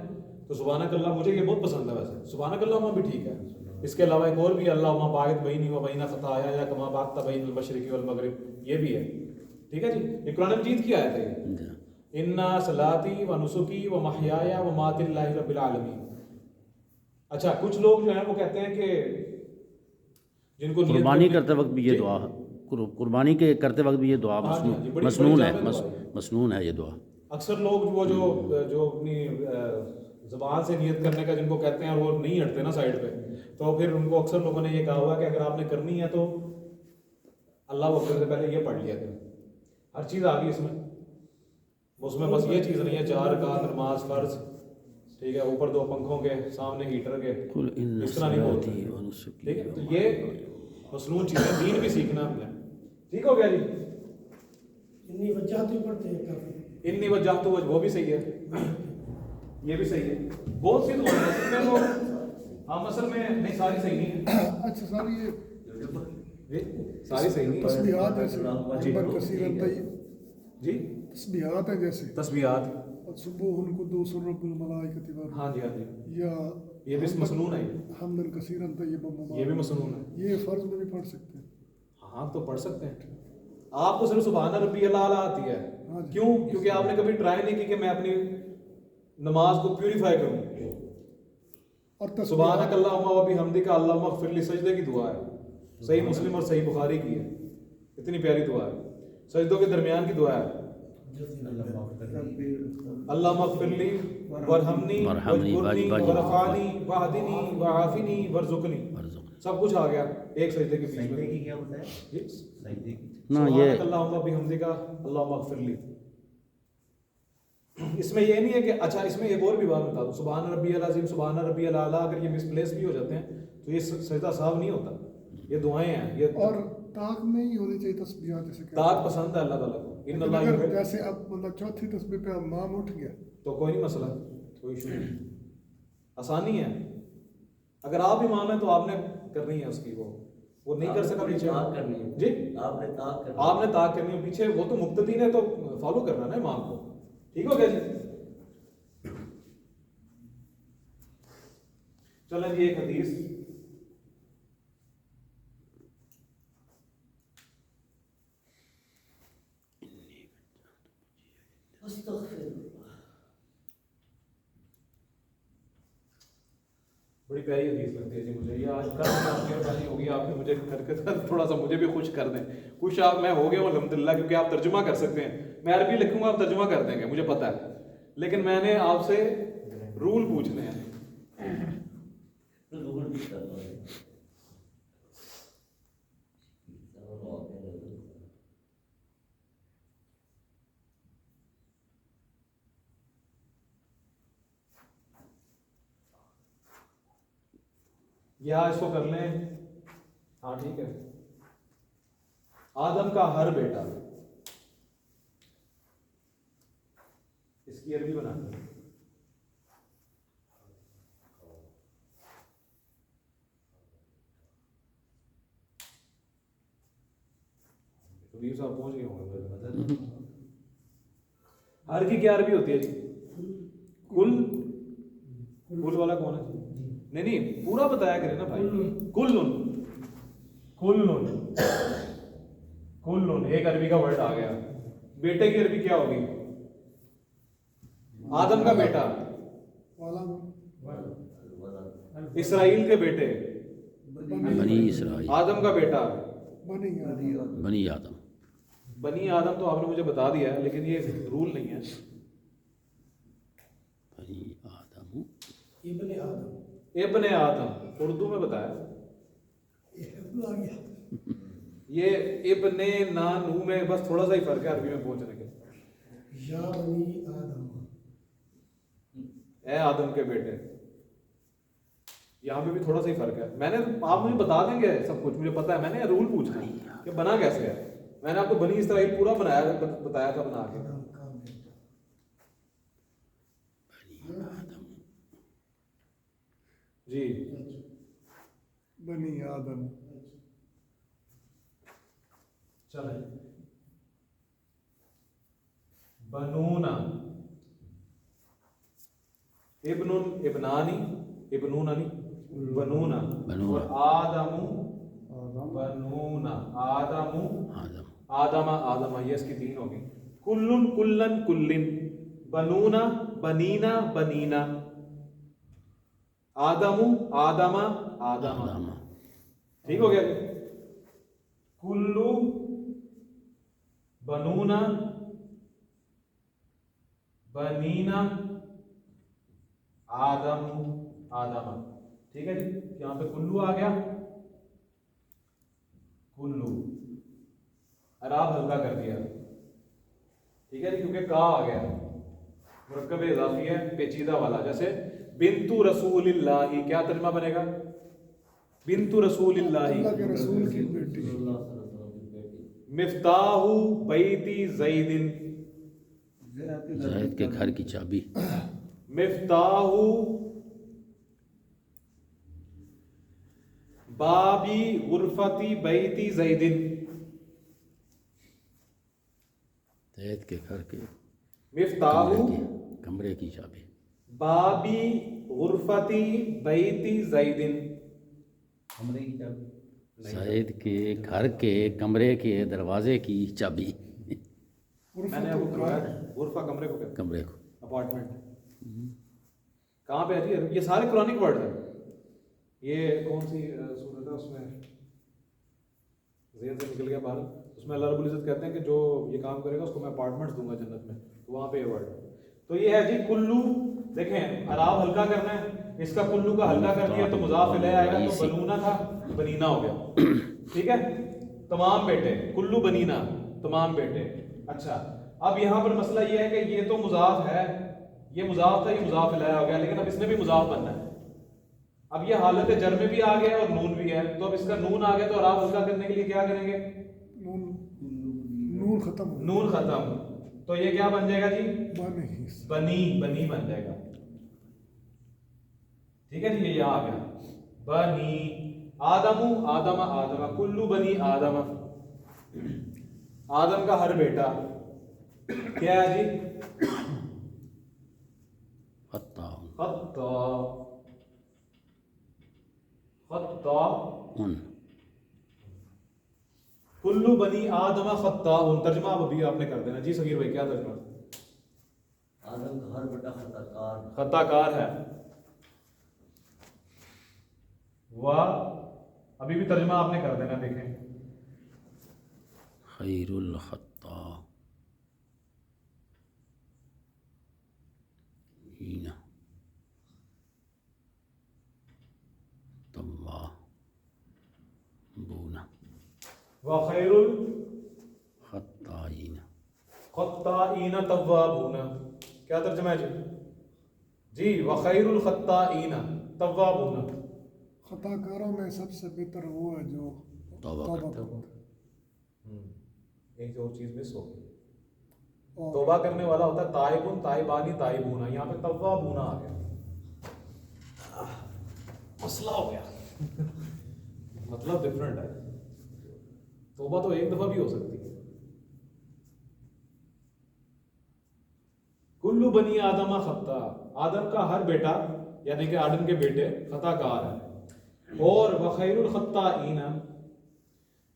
تو سبحانک اللہ، مجھے یہ بہت پسند ہے ویسے. سبحانک اللہم بھی ٹھیک ہے. اس کے علاوہ ایک اور بھی اللہم باعث بینی و بین خطایا یا کما بعثت بین المشرق والمغرب، یہ بھی ہے. ٹھیک ہے جی، یہ قرآن مجید کی آیت ہے یہ. انا صلاتی و نسکی و محیای و مماتی للہ رب العالمین. اچھا، کچھ لوگ جو ہیں وہ کہتے ہیں کہ جن کو قربانی کرتے وقت بھی یہ دعا، قربانی کے کرتے وقت بھی یہ دعا مسنون ہے، مسنون ہے یہ دعا. اکثر لوگ وہ جو اپنی زبان سے نیت کرنے کا جن کو کہتے ہیں اور وہ نہیں ہٹتے نا سائڈ پہ، تو پھر ان کو اکثر لوگوں نے یہ کہا ہوا کہ اگر آپ نے کرنی ہے تو اللہ اکبر سے پہلے یہ پڑھ لیا کریں. ہر چیز آ گئی اس میں بس یہ چیز نہیں ہے 4 رکعت نماز فرض، ٹھیک ہے، اوپر 2 پنکھوں کے سامنے ہیٹر کے، اس طرح نہیں بولتے. ٹھیک ہے، تو یہ مسنون چیزیں، دین بھی سیکھنا ہم نے. ٹھیک ہو گیا جی. انی وجہت ہی پڑھتے ہیں کافی. انی وجہت وہ بھی صحیح ہے، یہ بھی صحیح ہے. بہت سی دعائیں ہیں اصل میں، وہ ہم اصل میں نہیں، ساری صحیح نہیں ہے. اچھا ساری یہ جی ساری صحیح نہیں ہے. تسبیحات جیسے بر کثیرن طیب، جی تسبیحات ہیں جیسے تسبیحات، سبوح القدوس رب الملائکۃ والروح، ہاں جی ہاں جی، یا یہ بھی مسنون ہے. حمدن کثیرن طیبا یہ مبارکا، بھی مسنون ہے. یہ فرض میں بھی پڑھ سکتے ہیں. ہاں تو پڑھ سکتے ہیں. آپ کو صرف سبحان ربی الاعلیٰ آتی ہے. کیوں؟ کیونکہ آپ نے کبھی ٹرائی نہیں کی کہ میں اپنی نماز کو پیوریفائی کروں. اور سبحانک اللہم و بحمدک اللہم اغفر لی، سجدے کی دعا ہے، صحیح مسلم اور صحیح بخاری کی ہے. اتنی پیاری دعا ہے، سجدوں کے درمیان کی دعا ہے. اللہم اغفر لی ورحمنی واجبرنی ورفعنی واہدنی وعافنی ورزقنی، سب کچھ آ گیا ایک سجدے کے بیچ میں. کیا ہوتا ہے؟ سجدے کی نا یہ سبحانک اللہم بحمدک اللہم اغفر لی. اس میں یہ نہیں ہے کہ اچھا، اس میں ایک اور بھی بات بتا دوں، سبحان ربی العظیم سبحان ربی الاعلیٰ اگر یہ مس پلیس بھی ہو جاتے ہیں تو یہ سجدہ صاحب نہیں ہوتا. یہ دعائیں ہیں، یہ اور طاق میں ہی ہونی چاہیے تسبیحات. جیسے کہ طاعت پسند ہے اللہ تعالیٰ کو. ان اللہ اگر یحب، جیسے اب مطلب چوتھی تسبیح پہ امام اٹھ گیا تو کوئی نہیں مسئلہ، کوئی ایشو نہیں، آسانی ہے. اگر آپ امام ہیں تو آپ نے کرنی ہے اس کی، وہ نہیں کر سکا پیچھے. طاعت کرنی ہے جی آپ نے طاعت کرنی ہے. آپ نے طاعت کرنی ہے پیچھے، وہ تو مقتدی نے تو فالو کرنا نا امام کو. ٹھیک ہو گیا جی. چلیں جی، ایک حدیث بڑی پیاری حدیث لگتی ہے جی مجھے. یہ آج کل مہربانی ہوگی آپ نے مجھے کر کے تھوڑا سا مجھے بھی خوش کر دیں. خوش آپ میں ہو گیا ہوں الحمدللہ، کیونکہ آپ ترجمہ کر سکتے ہیں. میں عربی لکھوں گا، آپ ترجمہ کر دیں گے، مجھے پتہ ہے. لیکن میں نے آپ سے رول پوچھنے ہیں. ضرور بھی کرنا ہے. یا اس کو کر لیں. ہاں ٹھیک ہے. آدم کا ہر بیٹا، اس کی عربی بنا دیں. کبیر صاحب پہنچ گئے ہوں گے. ہر کی کیا عربی ہوتی ہے جی؟ کل. کل والا کون ہے؟ نہیں نہیں، پورا بتایا کرے نا بھائی. کلن، کلن، کلن ایک عربی کا ورڈ آ گیا. بیٹے کی عربی کیا ہوگی؟ آدم کا بیٹا، اسرائیل کے بیٹے، بنی اسرائیل، آدم کا بیٹا، بنی آدم. بنی آدم تو آپ نے مجھے بتا دیا ہے، لیکن یہ رول نہیں ہے. بنی آدم، ابن آدم، ابن آدم اردو میں بتایا یہ آ گیا یہ ابن نانو میں بس تھوڑا سا ہی فرق ہے عربی میں پہنچنے کے. یا بنی آدم اے آدم کے بیٹے, یہاں پہ بھی تھوڑا سا ہی فرق ہے. میں نے آپ مجھے بتا دیں گے سب کچھ, مجھے پتا ہے, میں نے رول پوچھنا ہے کہ بنا کیسے ہے. میں نے آپ کو بنی اسرائیل پورا بتایا تھا بنا کے. آدم کا بیٹا جی بنی آدم. چلیں بنونا ابن ابنانی ابنونانی بنونا اور آدم بنونا آدم آدم آدم, یہ اس کی 3 ہوگی. کلن کلن کلن بنونا بنینا بنینا آدم آدم آدم. ٹھیک ہو گیا. کلو بنونا بنینا آدم آدم. ٹھیک ہے جی, یہاں پہ کلو آ گیا. کلو اعراب ہلکا کر دیا. ٹھیک ہے جی, کیونکہ کا آ گیا, مرکب اضافی ہے پیچیدہ والا. جیسے بنت رسول اللہ, کیا ترجمہ بنے گا؟ بنت رسول اللہ اللہ. کے رسول کی بیٹی. مفتاح بیتی زید, زید کے گھر کی چابی. مفتاح بابی غرفتی بیتی زید, زید کے گھر کے مفتاح کمرے کی چابی. بابی غرفتی بیتی زید, کمرے کی چابی. زید کے گھر کے کمرے کے دروازے کی چابی. میں نے آپ کو کروایا غرفہ کمرے کو کہتے ہیں, کمرے کو. اپارٹمنٹ. کہاں پہ ہے جی؟ یہ سارے قرآنک ورڈ ہیں. یہ کون سی سورت ہے, اس میں ذہن سے نکل گیا باہر. اس میں اللہ رب العزت کہتے ہیں کہ جو یہ کام کرے گا اس کو میں اپارٹمنٹس دوں گا جنت میں. تو وہاں پہ یہ ورڈ ہے. تو یہ ہے جی کلو. دیکھیں اعراب ہلکا کرنا ہے, اس کا کلو کا ہلکا کر دیا تو مضاف الیہ آئے گا, تو بنونا تھا بنینا ہو گیا. ٹھیک ہے, تمام بیٹے, کلو بنینا تمام بیٹے. اچھا, اب یہاں پر مسئلہ یہ ہے کہ یہ تو مضاف ہے, یہ مضاف تھا, یہ مضاف الیہ ہو گیا, لیکن اب اس نے بھی مضاف بننا ہے. اب یہ حالت جر میں بھی آ گیا اور نون بھی ہے, تو اب اس کا نون آ گیا تو اعراب ہلکا کرنے کے لیے کیا کریں گے؟ نون ختم ہو نون ختم. تو یہ کیا بن جائے گا جی؟ بنی. بنی, بنی بن جائے گا. ٹھیک ہے جی, یہ آ گیا بنی. آدم آدم آدم کلو بنی آدم, آدم کا ہر بیٹا کیا ہے جی؟ خطا خطا خطا ان. کلو بنی آدم خطا ان. ترجمہ ابھی آپ نے کر دینا. جی صغیر بھائی کیا ترجمہ؟ آدم کا ہر بیٹا خطا کار خطا کار ہے. واہ, ابھی بھی ترجمہ آپ نے کر دینا. دیکھیں خیر الخطا ہینا توا بونا وخیر خطائین. الخطائین توابون. کیا ترجمہ ہے جی؟ جی وخیر الخطائین توابون. خطا کاروں میں سب سے بہتر وہ ہے جو توبہ کرتے ہو. ایک اور چیز مس ہوگی, اور توبہ کرنے والا ہوتا ہے تائبون تائبانی تائبون. یہاں پہ توابون آ گیا, مسئلہ ہو گیا. مطلب ڈفرنٹ ہے. توبہ تو ایک دفعہ بھی ہو سکتی ہے. کلو بنی آدم خطا, آدم کا ہر بیٹا یعنی کہ آدم کے بیٹے خطا کار ہے. اور وخیر الخطائین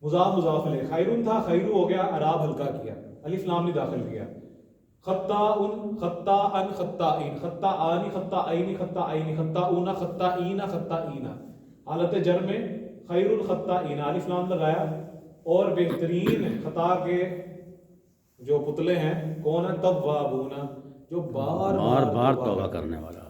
مضاف مضاف الیہ, خیرون تھا خیرو ہو گیا, اعراب ہلکا کیا, الف لام نہیں داخل کیا. خطاءن خطاءن خطائین خطاءانی خطائین خطائین خطاؤن خطائین خطائین. حالت جر میں خیر الخطائین الف لام لگایا, اور بہترین خطا کے جو پتلے ہیں کون ہیں؟ توابون, جو بار بار بار توبہ کرنے والا.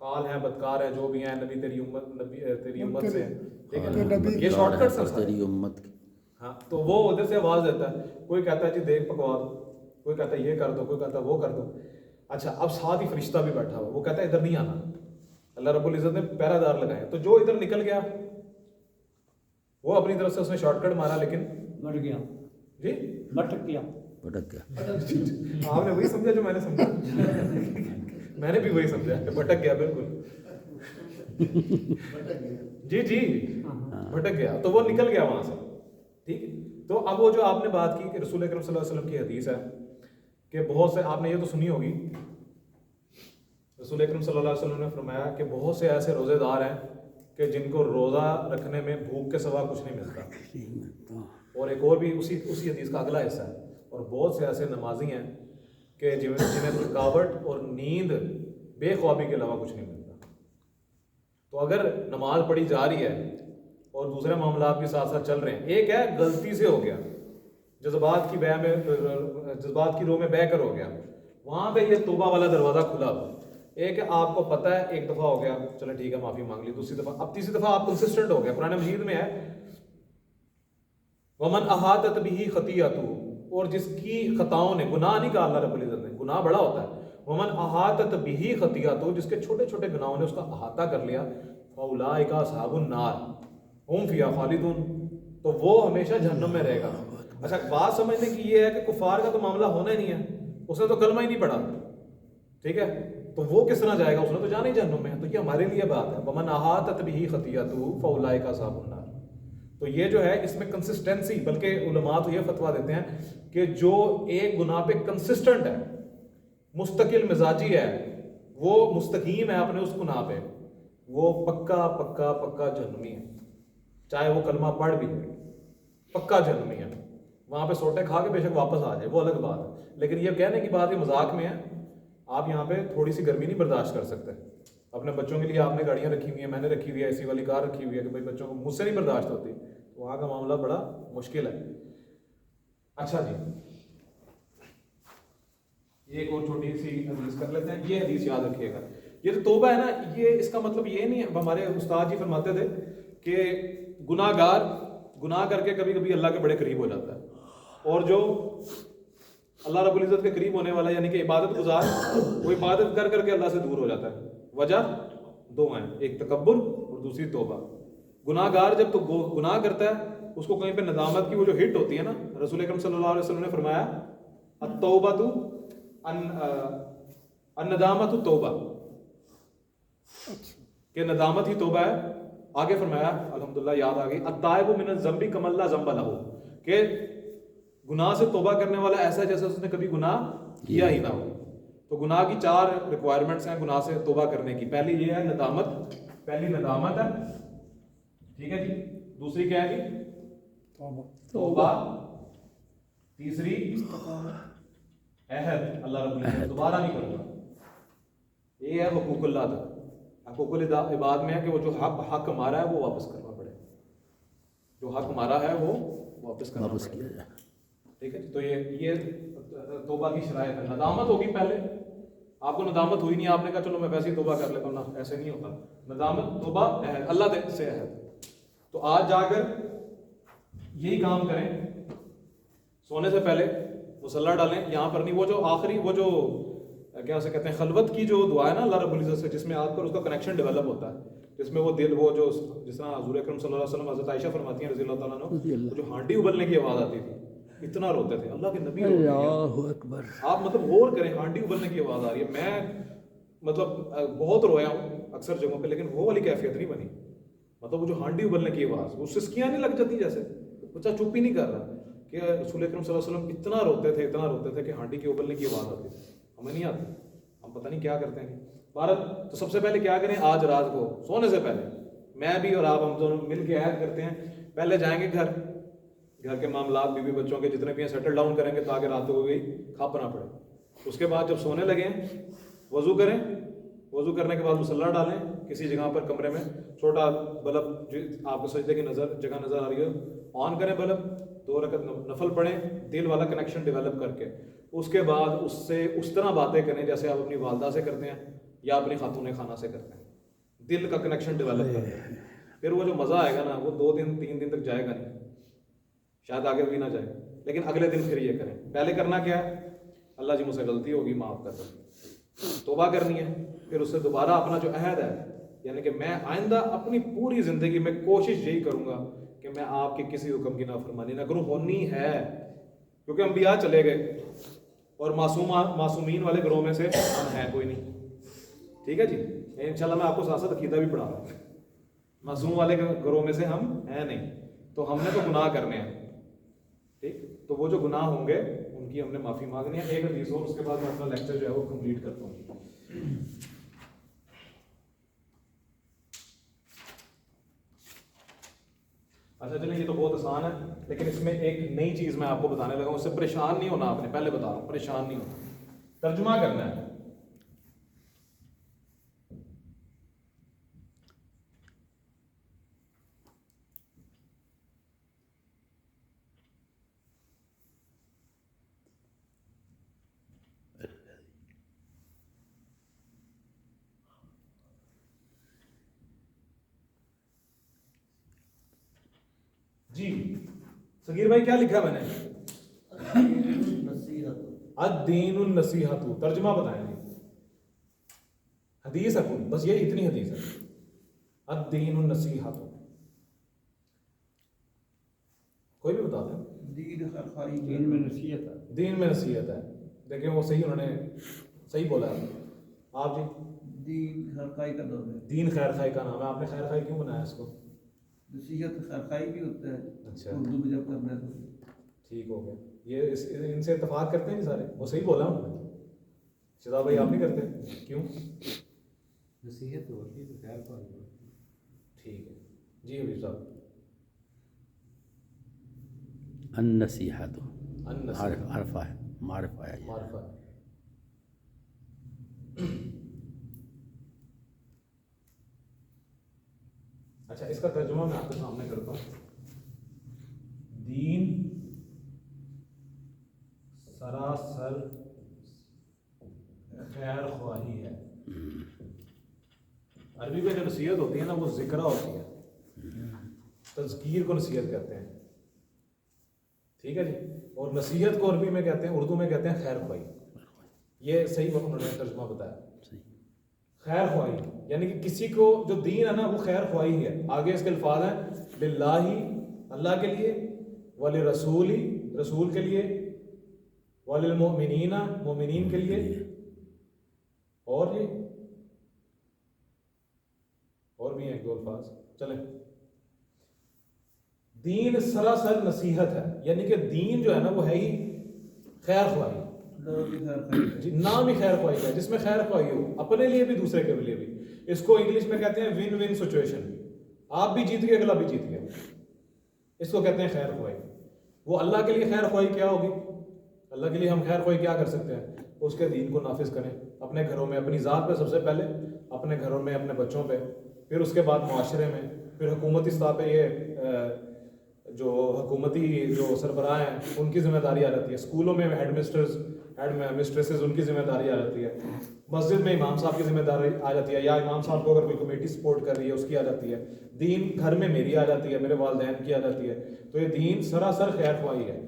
خال ہیں بدکار ہیں جو بھی ہیں نبی تیری امت سے ہیں ٹھیک ہے تو نبی یہ شارٹ کٹ بس تیری امت کی ہاں تو وہ ادھر سے آواز دیتا ہے کوئی کہتا ہے جی دیکھ پکوا دو کوئی کہتا ہے یہ کر دو کوئی کہتا ہے وہ کر دو اچھا اب ساتھ ہی فرشتہ بھی بیٹھا ہوا وہ کہتا ہے ادھر نہیں آنا اللہ رب العزت نے پہرا دار لگائے تو جو ادھر نکل گیا وہ اپنی طرف سے اس نے شارٹ کٹ مارا لیکن مر گیا جی لٹک گیا بھٹک گیا آپ نے وہی سمجھا جو میں نے سمجھا میں نے بھی وہی سمجھا کہ بھٹک گیا بالکل جی جی بھٹک گیا تو وہ نکل گیا وہاں سے ٹھیک ہے تو اب وہ جو آپ نے بات کی کہ رسول اکرم صلی اللہ علیہ وسلم کی حدیث ہے کہ بہت سے آپ نے یہ تو سنی ہوگی رسول اکرم صلی اللہ علیہ وسلم نے فرمایا کہ بہت سے ایسے روزے دار ہیں کہ جن کو روزہ رکھنے میں بھوک کے سوا کچھ نہیں ملتا اور ایک اور بھی اسی حدیث کا اگلا حصہ ہے اور بہت سے ایسے نمازی ہیں کہ جنہیں تھکاوٹ اور نیند بے خوابی کے علاوہ کچھ نہیں ملتا تو اگر نماز پڑھی جا رہی ہے اور دوسرے معاملات بھی ساتھ ساتھ چل رہے ہیں ایک ہے غلطی سے ہو گیا جذبات کی روح میں بہ کر ہو گیا وہاں پہ یہ توبہ والا دروازہ کھلا ہوا ایک ہے آپ کو پتہ ہے ایک دفعہ ہو گیا چلو ٹھیک ہے معافی مانگ لی دوسری دفعہ اب تیسری دفعہ آپ کنسسٹنٹ ہو گیا قرآن مجید میں ہے ومن احاطت به خطیئته اور جس کی خطاؤں نے گناہ نہیں کہا اللہ رب العزت نے گناہ بڑا ہوتا ہے ومن احاطت به خطیئته جس کے چھوٹے چھوٹے گناہوں نے اس کا احاطہ کر لیا فاولئک اصحاب النار هم فیہا خالدون تو وہ ہمیشہ جہنم میں رہے گا اچھا بات سمجھنے کی یہ ہے کہ کفار کا تو معاملہ ہونا ہی نہیں ہے اس نے تو کلمہ ہی نہیں پڑھا ٹھیک ہے تو وہ کس طرح جائے گا اس نے تو جانا ہی جہنم میں ہے تو یہ ہمارے لیے بات ہے ومن احاطت به خطیئته فاولئک اصحاب النار تو یہ جو ہے اس میں کنسسٹنسی بلکہ علماء تو یہ فتویٰ دیتے ہیں کہ جو ایک گناہ پہ کنسسٹنٹ ہے مستقل مزاجی ہے وہ مستقیم ہے اپنے اس گناہ پہ وہ پکا پکا پکا جہنمی ہے چاہے وہ کلمہ پڑھ بھی لے پکا جہنمی ہے وہاں پہ سوٹے کھا کے بے شک واپس آ جائے وہ الگ بات ہے لیکن یہ کہنے کی بات یہ مذاق میں ہے آپ یہاں پہ تھوڑی سی گرمی نہیں برداشت کر سکتے اپنے بچوں کے لیے آپ نے گاڑیاں رکھی ہوئی ہیں میں نے رکھی ہوئی ہے اے سی والی کار رکھی ہوئی ہے کہ بھائی بچوں کو مجھ سے نہیں برداشت ہوتی تو وہاں کا معاملہ بڑا مشکل ہے اچھا جی ایک اور چھوٹی سی حدیث کر لیتے ہیں یہ حدیث یاد رکھیے گا یہ جو توبہ ہے نا یہ اس کا مطلب یہ نہیں ہے ہمارے استاد جی فرماتے تھے کہ گناہ گار گناہ کر کے کبھی کبھی اللہ کے بڑے قریب ہو جاتا ہے اور جو اللہ رب العزت کے قریب ہونے والا یعنی کہ عبادت گزار وہ عبادت کر کر کے اللہ سے دور ہو جاتا ہے وجہ دو ہیں ایک تکبر اور دوسری توبہ گناہ گار جب تو گناہ کرتا ہے اس کو کہیں پہ ندامت کی وہ جو ہٹ ہوتی ہے نا رسول اکرم صلی اللہ علیہ وسلم نے فرمایا التوبۃ الندامۃ توبہ کہ ندامت ہی توبہ ہے آگے فرمایا الحمدللہ یاد آ گئی التائب من الذنب کمن لا ذنب لہ کہ گناہ سے توبہ کرنے والا ایسا ہے جیسے اس نے کبھی گناہ کیا ہی نہ ہو تو گناہ کی 4 ریکوائرمنٹس ہیں گناہ سے توبہ کرنے کی پہلی یہ ہے ندامت پہلی ندامت ہے ٹھیک ہے جی دوسری کیا ہے جی توبہ تیسری عہد اللہ رب العزت دوبارہ نہیں کروں گا یہ ہے حقوق اللہ تک حقوق العباد میں ہے کہ وہ جو حق ہمارا ہے وہ واپس کرنا پڑے جو حق ہمارا ہے وہ واپس کرنا پڑے ٹھیک ہے تو یہ توبہ کی شرائط ہے ندامت ہوگی پہلے آپ کو ندامت ہوئی نہیں آپ نے کہا چلو میں ویسے ہی توبہ کر لیتا ہوں نا ایسے نہیں ہوتا ندامت توبہ اللہ سے ہے تو آج جا کر یہی کام کریں سونے سے پہلے مصلی ڈالیں یہاں پر نہیں وہ جو آخری وہ جو کیا اسے کہتے ہیں خلوت کی جو دعا ہے نا اللہ رب العزت سے جس میں آپ پر اس کا کنیکشن ڈیولپ ہوتا ہے جس میں وہ دل وہ جو جس طرح حضور اکرم صلی اللہ علیہ وسلم حضرت عائشہ فرماتی ہیں رضی اللہ تعالیٰ عنہ جو ہانڈی ابلنے کی آواز آتی تھی اتنا روتے تھے اللہ کے نبی اللہ اکبر آپ مطلب غور کریں ہانڈی ابلنے کی آواز آ رہی ہے میں مطلب بہت رویا ہوں اکثر جگہوں پہ لیکن وہ والی کیفیت نہیں بنی مطلب وہ جو ہانڈی ابلنے کی آواز وہ سسکیاں نہیں لگ جاتی جیسے بچہ چپ ہی نہیں کر رہا کہ رسول اکرم صلی اللہ علیہ وسلم اتنا روتے تھے کہ ہانڈی کے ابلنے کی آواز آتی تھی ہمیں نہیں آتی ہم پتہ نہیں کیا کرتے ہیں بھارت تو سب سے پہلے کیا کریں آج رات کو سونے سے پہلے میں بھی اور آپ ہم دونوں مل کے عہد کرتے ہیں پہلے جائیں گے گھر کے معاملات بیوی بچوں کے جتنے بھی ہیں سیٹل ڈاؤن کریں گے تاکہ رات کو کوئی کھاپنا پڑے اس کے بعد جب سونے لگیں وضو کریں وضو کرنے کے بعد مصلی ڈالیں کسی جگہ پر کمرے میں چھوٹا بلب آپ کو سجدے کی جگہ نظر آ رہی ہے آن کریں بلب 2 رکعت نفل پڑھیں دل والا کنیکشن ڈیولپ کر کے اس کے بعد اس سے اس طرح باتیں کریں جیسے آپ اپنی والدہ سے کرتے ہیں یا اپنی خاتون خانہ سے کرتے ہیں. دل کا کنیکشن ڈیولپ کرتے ہیں. پھر وہ جو مزہ آئے گا نا وہ 2 دن 3 دن تک جائے گا نہیں, شاید آگے بھی نہ جائے, لیکن اگلے دن پھر یہ کریں. پہلے کرنا کیا ہے, اللہ جی مجھ سے غلطی ہوگی معاف کر دیں, توبہ کرنی ہے. پھر اس سے دوبارہ اپنا جو عہد ہے, یعنی کہ میں آئندہ اپنی پوری زندگی میں کوشش یہی کروں گا کہ میں آپ کے کسی حکم کی نافرمانی نہ کروں. ہونی ہے, کیونکہ انبیاء چلے گئے اور معصومین والے گروہ میں سے ہم ہیں کوئی نہیں. ٹھیک ہے جی, انشاءاللہ میں آپ کو ساتھ ساتھ عقیدہ بھی پڑھا رہا ہوں. معصوم والے گروہ میں سے ہم ہیں نہیں, تو ہم نے تو گناہ کرنے ہیں. ٹھیک, تو وہ جو گناہ ہوں گے ان کی ہم نے معافی مانگنی ہے. ایک حدیث اور اس کے بعد میں اپنا لیکچر جو ہے وہ کمپلیٹ کرتا ہوں. اچھا چلیں, یہ تو بہت آسان ہے, لیکن اس میں ایک نئی چیز میں آپ کو بتانے لگا ہوں. اس سے پریشان نہیں ہونا آپ نے, پہلے بتا رہا ہوں, پریشان نہیں ہونا. ترجمہ کرنا ہے. جی صغیر بھائی کیا لکھا میں نے؟ الدین النصیحت. ترجمہ بتائیں جی. حدیث ہے کوئی, بس یہ اتنی حدیث ہے. الدین النصیحت, کوئی بھی بتا دیں. دین میں نصیحت ہے. دین میں نصیحت ہے. دیکھیں وہ صحیح, انہوں نے صحیح بولا ہے. آپ جی, دین خیر خائی کا نام ہے. دین خیر خائی کا نام ہے. آپ نے خیر خائی کیوں بنایا اس کو؟ نصیحت خیر خائی بھی ہوتا ہے. اچھا اردو میں جب کرنا ہے تو ٹھیک ہو گیا. یہ ان سے اتفاق کرتے ہیں سارے, وہ صحیح بولا انہوں نے. شہزاد بھائی آپ نہیں کرتے کیوں؟ نصیحت ہوتی ہے تو خیر خواہی ہوتی ہے. ٹھیک ہے جی حبیب صاحب. النصیحت النصیحت عرفہ ہے, معرفہ ہے. معرفہ. اچھا اس کا ترجمہ میں آپ کے سامنے کرتا ہوں. دین سراسر خیر خواہی ہے. عربی میں جو نصیحت ہوتی ہے نا وہ ذکرہ ہوتی ہے, تذکیر کو نصیحت کہتے ہیں. ٹھیک ہے جی, اور نصیحت کو عربی میں کہتے ہیں, اردو میں کہتے ہیں خیر خواہی. یہ صحیح وقت انہوں نے ترجمہ بتایا. خیر خواہی یعنی کہ کسی کو جو دین ہے نا وہ خیر خواہی ہے. آگے اس کے الفاظ ہیں للہ, اللہ کے لیے, ولرسول, رسول کے لیے, وللمؤمنین, مومنین کے لیے, اور یہ اور بھی ہیں ایک دو الفاظ. چلیں, دین سراسر نصیحت ہے, یعنی کہ دین جو ہے نا وہ ہے ہی خیر خواہی. جی نام ہی خیر خواہی ہے, جس میں خیر خواہی ہو اپنے لیے بھی دوسرے کے لیے بھی. اس کو انگلش میں کہتے ہیں ون ون سچویشن. آپ بھی جیت گئے, اگلا بھی جیت گیا. اس کو کہتے ہیں خیر خواہی. وہ اللہ کے لیے خیر خواہی کیا ہوگی؟ اللہ کے لیے ہم خیر خواہی کیا کر سکتے ہیں؟ اس کے دین کو نافذ کریں اپنے گھروں میں, اپنی ذات پہ سب سے پہلے, اپنے گھروں میں, اپنے بچوں پہ, پھر اس کے بعد معاشرے میں, پھر حکومتی سطح پہ یہ جو حکومتی جو سربراہ ہیں ان کی ذمہ داری آ جاتی ہے. اسکولوں میں ہیڈ مسٹریسز ان کی ذمہ داری آ جاتی ہے. مسجد میں امام صاحب کی ذمہ داری آ جاتی ہے, یا امام صاحب کو اگر کوئی کمیٹی سپورٹ کر رہی ہے اس کی آ جاتی ہے. دین گھر میں میری آ جاتی ہے, میرے والدین کی آ جاتی ہے. تو یہ دین سراسر خیر خواہی ہے.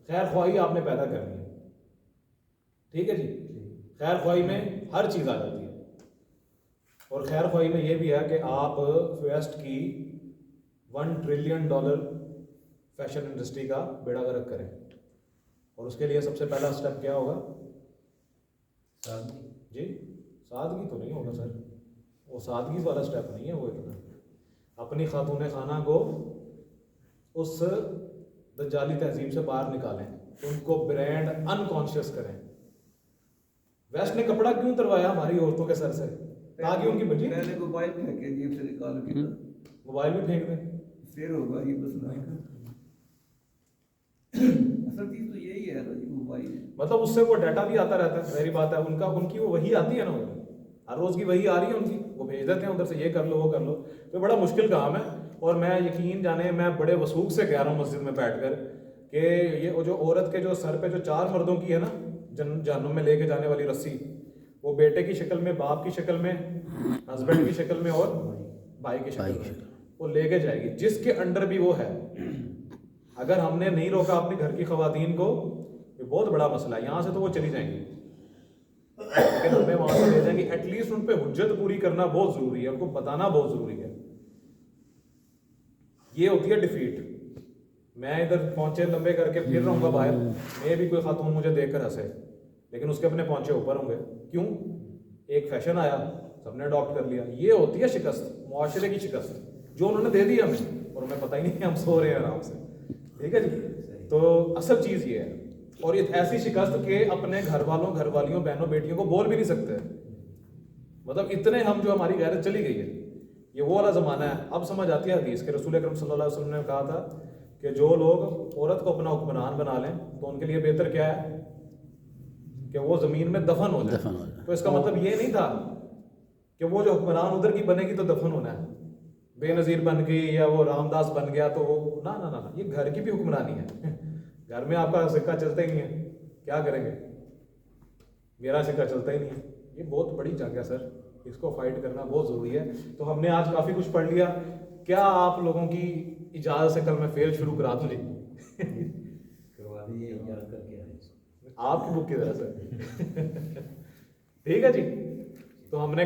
خیر خواہی آپ نے پیدا کرنی ہے. ٹھیک ہے جی, خیر خواہی میں ہر چیز آ جاتی ہے. اور خیر خواہی میں یہ بھی ہے کہ آپ ویسٹ کی $1 ٹریلین فیشن انڈسٹری کا بیڑا غرق کریں. اور اس کے لیے سب سے پہلا سٹیپ کیا ہوگا؟ سادگی. جی سادگی تو نہیں ہوگا سر, وہ سادگی والا سٹیپ نہیں ہے. وہ اتنا اپنی خاتون خانہ کو اس دجالی تہذیب سے باہر نکالیں, ان کو برانڈ انکانشیس کریں. ویسٹ نے کپڑا کیوں اتروایا ہماری عورتوں کے سر سے؟ تاکہ ان کی بچی پہلے موبائل پھینکے جیب سے نکال کے, موبائل بھی پھینک دیں, پھر ہوگا یہ مسئلہ. اصل چیز تو یہی ہے نا جی, موبائل. مطلب اس سے وہ ڈیٹا بھی آتا رہتا ہے, ظاہری بات ہے. ان کی وہ وہی آتی ہے نا, ہر روز کی وہی آ رہی ہے ان کی, وہ بھیج دیتے ہیں ادھر سے, یہ کر لو وہ کر لو. تو بڑا مشکل کام ہے. اور میں یقین جانے میں بڑے وثوق سے کہہ رہا ہوں مسجد میں بیٹھ کر کہ یہ جو عورت کے جو سر پہ جو 4 مردوں کی ہے نا جہنم میں لے کے جانے والی رسی, وہ بیٹے کی شکل میں, باپ کی شکل میں, ہسبینڈ کی شکل میں اور بھائی کی شکل میں وہ لے کے جائے گی, جس کے انڈر بھی وہ ہے. اگر ہم نے نہیں روکا اپنے گھر کی خواتین کو, یہ بہت بڑا مسئلہ ہے. یہاں سے تو وہ چلی جائیں گی, لیکن ہمیں وہاں سے لے جائیں گے. ایٹ لیسٹ ان پہ حجت پوری کرنا بہت ضروری ہے, ان کو بتانا بہت ضروری ہے. یہ ہوتی ہے ڈیفیٹ. میں ادھر پہنچے لمبے کر کے پھر رہوں گا باہر, میں بھی کوئی خاتون مجھے دیکھ کر ہنسے, لیکن اس کے اپنے پہنچے اوپر ہوں گے. کیوں؟ ایک فیشن آیا, سب نے اڈاپٹ کر لیا. یہ ہوتی ہے شکست, معاشرے کی شکست جو انہوں نے دے دی ہمیں, اور ہمیں پتہ ہی نہیں کہ ہم سو رہے ہیں آرام سے. ٹھیک ہے جی. تو اصل چیز یہ ہے, اور یہ ایسی شکست کہ اپنے گھر والوں, گھر والیوں, بہنوں, بیٹیوں کو بول بھی نہیں سکتے. مطلب اتنے ہم جو ہماری غیرت چلی گئی ہے. یہ وہ والا زمانہ ہے. اب سمجھ آتی ہے حدیث کہ رسول اکرم صلی اللہ علیہ وسلم نے کہا تھا کہ جو لوگ عورت کو اپنا حکمران بنا لیں تو ان کے لیے بہتر کیا ہے کہ وہ زمین میں دفن ہو جائے. تو اس کا مطلب یہ نہیں تھا کہ وہ جو حکمران ادھر کی بنے گی تو دفن ہونا ہے, بے نظیر بن گئی یا وہ رام داس بن گیا تو وہ نہ, یہ گھر کی بھی حکمرانی ہے. گھر میں آپ کا سکہ چلتا ہی نہیں ہے, کیا کریں گے؟ میرا سکہ چلتا ہی نہیں ہے. یہ بہت بڑی جنگ ہے سر, اس کو فائٹ کرنا بہت ضروری ہے. تو ہم نے آج کافی کچھ پڑھ لیا. کیا آپ لوگوں کی اجازت سے کل میں فیل شروع کرا دوں؟ کروا دیجیے, یاد کر کے آئے. آپ کی بک کی طرح سے. ٹھیک ہے جی. تو ہم نے